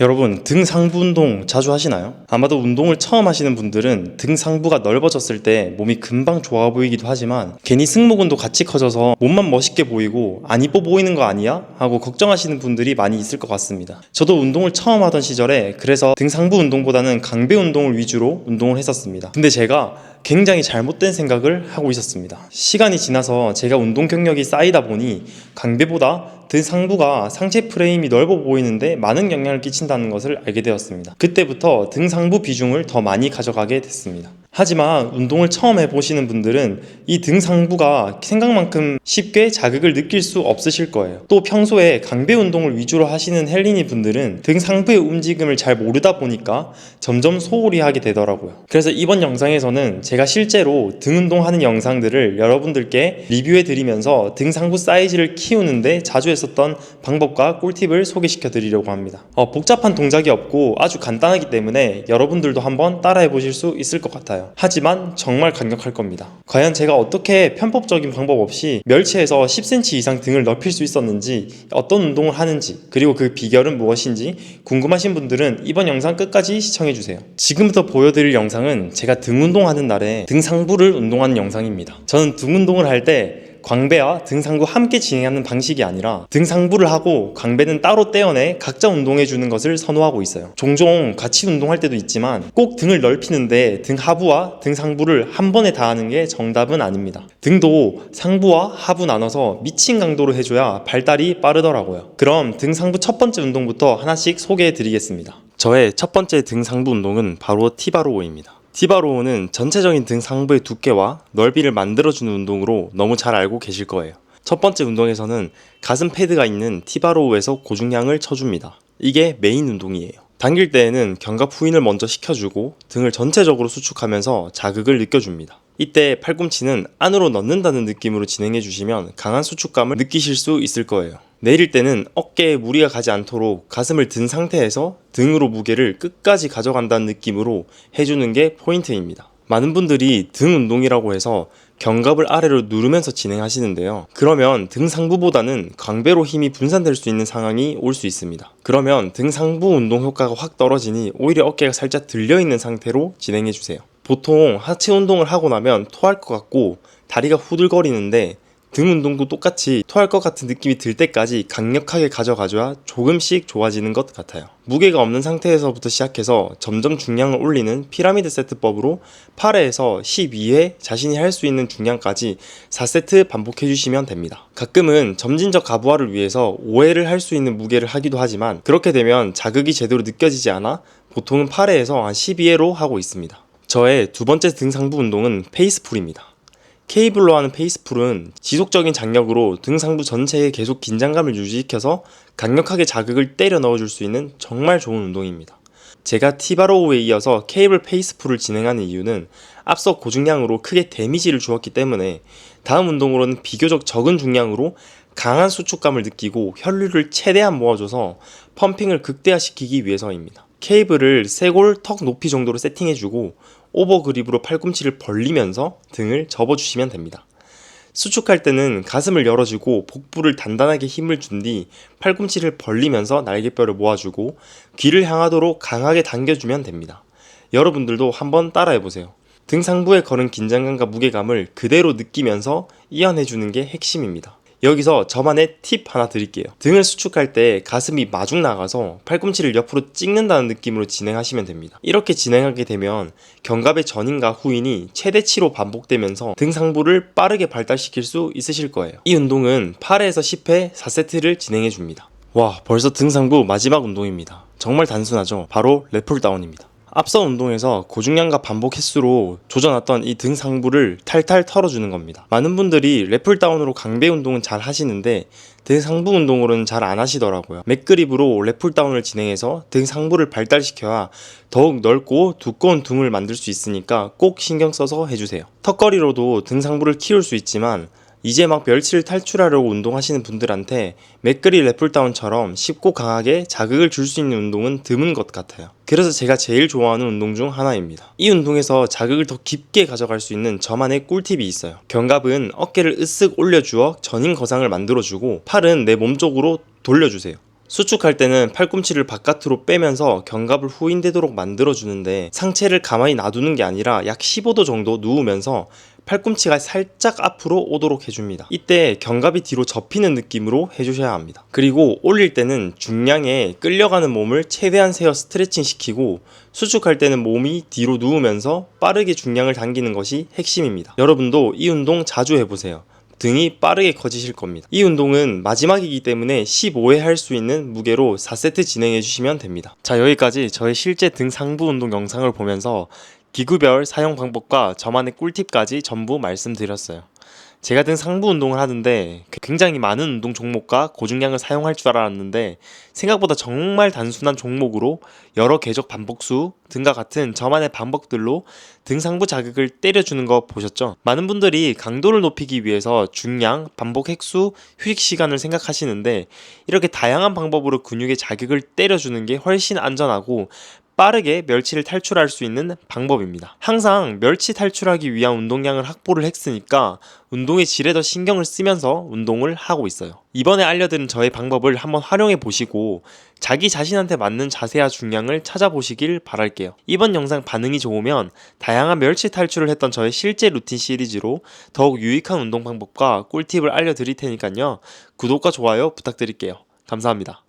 여러분, 등 상부 운동 자주 하시나요? 아마도 운동을 처음 하시는 분들은 등 상부가 넓어졌을 때 몸이 금방 좋아 보이기도 하지만 괜히 승모근도 같이 커져서 몸만 멋있게 보이고 안 이뻐 보이는 거 아니야? 하고 걱정하시는 분들이 많이 있을 것 같습니다. 저도 운동을 처음 하던 시절에 그래서 등 상부 운동보다는 강배 운동을 위주로 운동을 했었습니다. 근데 제가 굉장히 잘못된 생각을 하고 있었습니다. 시간이 지나서 제가 운동 경력이 쌓이다 보니 강배보다 등 상부가 상체 프레임이 넓어 보이는데 많은 영향을 끼친다는 것을 알게 되었습니다. 그때부터 등 상부 비중을 더 많이 가져가게 됐습니다. 하지만 운동을 처음 해보시는 분들은 이 등 상부가 생각만큼 쉽게 자극을 느낄 수 없으실 거예요. 또 평소에 강배 운동을 위주로 하시는 헬린이 분들은 등 상부의 움직임을 잘 모르다 보니까 점점 소홀히 하게 되더라고요. 그래서 이번 영상에서는 제가 실제로 등 운동하는 영상들을 여러분들께 리뷰해 드리면서 등 상부 사이즈를 키우는데 자주 했었던 방법과 꿀팁을 소개시켜 드리려고 합니다. 복잡한 동작이 없고 아주 간단하기 때문에 여러분들도 한번 따라해 보실 수 있을 것 같아요. 하지만 정말 강력할 겁니다. 과연 제가 어떻게 편법적인 방법 없이 멸치에서 10cm 이상 등을 넓힐 수 있었는지, 어떤 운동을 하는지, 그리고 그 비결은 무엇인지 궁금하신 분들은 이번 영상 끝까지 시청해주세요. 지금부터 보여드릴 영상은 제가 등 운동하는 날에 등 상부를 운동하는 영상입니다. 저는 등 운동을 할 때 광배와 등 상부 함께 진행하는 방식이 아니라 등 상부를 하고 광배는 따로 떼어내 각자 운동해주는 것을 선호하고 있어요. 종종 같이 운동할 때도 있지만 꼭 등을 넓히는데 등 하부와 등 상부를 한 번에 다 하는 게 정답은 아닙니다. 등도 상부와 하부 나눠서 미친 강도로 해줘야 발달이 빠르더라고요. 그럼 등 상부 첫 번째 운동부터 하나씩 소개해 드리겠습니다. 저의 첫 번째 등 상부 운동은 바로 티바로우입니다. 티바로우는 전체적인 등 상부의 두께와 넓이를 만들어주는 운동으로 너무 잘 알고 계실 거예요. 첫 번째 운동에서는 가슴 패드가 있는 티바로우에서 고중량을 쳐줍니다. 이게 메인 운동이에요. 당길 때에는 견갑 후인을 먼저 시켜주고 등을 전체적으로 수축하면서 자극을 느껴줍니다. 이때 팔꿈치는 안으로 넣는다는 느낌으로 진행해주시면 강한 수축감을 느끼실 수 있을 거예요. 내릴 때는 어깨에 무리가 가지 않도록 가슴을 든 상태에서 등으로 무게를 끝까지 가져간다는 느낌으로 해주는 게 포인트입니다. 많은 분들이 등 운동이라고 해서 견갑을 아래로 누르면서 진행하시는데요. 그러면 등 상부보다는 광배로 힘이 분산될 수 있는 상황이 올 수 있습니다. 그러면 등 상부 운동 효과가 확 떨어지니 오히려 어깨가 살짝 들려있는 상태로 진행해주세요. 보통 하체 운동을 하고 나면 토할 것 같고 다리가 후들거리는데 등 운동도 똑같이 토할 것 같은 느낌이 들 때까지 강력하게 가져가줘야 조금씩 좋아지는 것 같아요. 무게가 없는 상태에서부터 시작해서 점점 중량을 올리는 피라미드 세트법으로 8회에서 12회 자신이 할 수 있는 중량까지 4세트 반복해주시면 됩니다. 가끔은 점진적 가부화를 위해서 5회를 할 수 있는 무게를 하기도 하지만 그렇게 되면 자극이 제대로 느껴지지 않아 보통은 8회에서 한 12회로 하고 있습니다. 저의 두 번째 등 상부 운동은 페이스풀입니다. 케이블로 하는 페이스풀은 지속적인 장력으로 등 상부 전체에 계속 긴장감을 유지시켜서 강력하게 자극을 때려 넣어줄 수 있는 정말 좋은 운동입니다. 제가 티바로우에 이어서 케이블 페이스풀을 진행하는 이유는 앞서 고중량으로 크게 데미지를 주었기 때문에 다음 운동으로는 비교적 적은 중량으로 강한 수축감을 느끼고 혈류를 최대한 모아줘서 펌핑을 극대화시키기 위해서입니다. 케이블을 쇄골 턱 높이 정도로 세팅해주고 오버그립으로 팔꿈치를 벌리면서 등을 접어주시면 됩니다. 수축할 때는 가슴을 열어주고 복부를 단단하게 힘을 준 뒤 팔꿈치를 벌리면서 날개뼈를 모아주고 귀를 향하도록 강하게 당겨주면 됩니다. 여러분들도 한번 따라해보세요. 등 상부에 걸은 긴장감과 무게감을 그대로 느끼면서 이완해주는 게 핵심입니다. 여기서 저만의 팁 하나 드릴게요. 등을 수축할 때 가슴이 마중 나가서 팔꿈치를 옆으로 찍는다는 느낌으로 진행하시면 됩니다. 이렇게 진행하게 되면 견갑의 전인과 후인이 최대치로 반복되면서 등 상부를 빠르게 발달시킬 수 있으실 거예요. 이 운동은 8회에서 10회 4세트를 진행해 줍니다. 와, 벌써 등 상부 마지막 운동입니다. 정말 단순하죠? 바로 랩풀다운입니다. 앞서 운동에서 고중량과 반복 횟수로 조져놨던 이 등 상부를 탈탈 털어주는 겁니다. 많은 분들이 랩풀다운으로 강배 운동은 잘 하시는데 등 상부 운동으로는 잘 안 하시더라고요. 맥그립으로 랩풀다운을 진행해서 등 상부를 발달시켜야 더욱 넓고 두꺼운 등을 만들 수 있으니까 꼭 신경 써서 해주세요. 턱걸이로도 등 상부를 키울 수 있지만 이제 막 멸치를 탈출하려고 운동하시는 분들한테 맥그리 랩풀다운처럼 쉽고 강하게 자극을 줄 수 있는 운동은 드문 것 같아요. 그래서 제가 제일 좋아하는 운동 중 하나입니다. 이 운동에서 자극을 더 깊게 가져갈 수 있는 저만의 꿀팁이 있어요. 견갑은 어깨를 으쓱 올려주어 전인 거상을 만들어주고 팔은 내 몸 쪽으로 돌려주세요. 수축할 때는 팔꿈치를 바깥으로 빼면서 견갑을 후인되도록 만들어주는데 상체를 가만히 놔두는 게 아니라 약 15도 정도 누우면서 팔꿈치가 살짝 앞으로 오도록 해줍니다. 이때 견갑이 뒤로 접히는 느낌으로 해주셔야 합니다. 그리고 올릴 때는 중량에 끌려가는 몸을 최대한 세어 스트레칭 시키고 수축할 때는 몸이 뒤로 누우면서 빠르게 중량을 당기는 것이 핵심입니다. 여러분도 이 운동 자주 해보세요. 등이 빠르게 커지실 겁니다. 이 운동은 마지막이기 때문에 15회 할 수 있는 무게로 4세트 진행해 주시면 됩니다. 자, 여기까지 저의 실제 등 상부 운동 영상을 보면서 기구별 사용 방법과 저만의 꿀팁까지 전부 말씀드렸어요. 제가 등 상부 운동을 하는데 굉장히 많은 운동 종목과 고중량을 사용할 줄 알았는데 생각보다 정말 단순한 종목으로 여러 궤적 반복수 등과 같은 저만의 방법들로 등 상부 자극을 때려주는 거 보셨죠? 많은 분들이 강도를 높이기 위해서 중량, 반복 획수, 휴식 시간을 생각하시는데 이렇게 다양한 방법으로 근육에 자극을 때려주는 게 훨씬 안전하고 빠르게 멸치를 탈출할 수 있는 방법입니다. 항상 멸치 탈출하기 위한 운동량을 확보를 했으니까 운동의 질에 더 신경을 쓰면서 운동을 하고 있어요. 이번에 알려드린 저의 방법을 한번 활용해 보시고 자기 자신한테 맞는 자세와 중량을 찾아보시길 바랄게요. 이번 영상 반응이 좋으면 다양한 멸치 탈출을 했던 저의 실제 루틴 시리즈로 더욱 유익한 운동 방법과 꿀팁을 알려드릴 테니까요. 구독과 좋아요 부탁드릴게요. 감사합니다.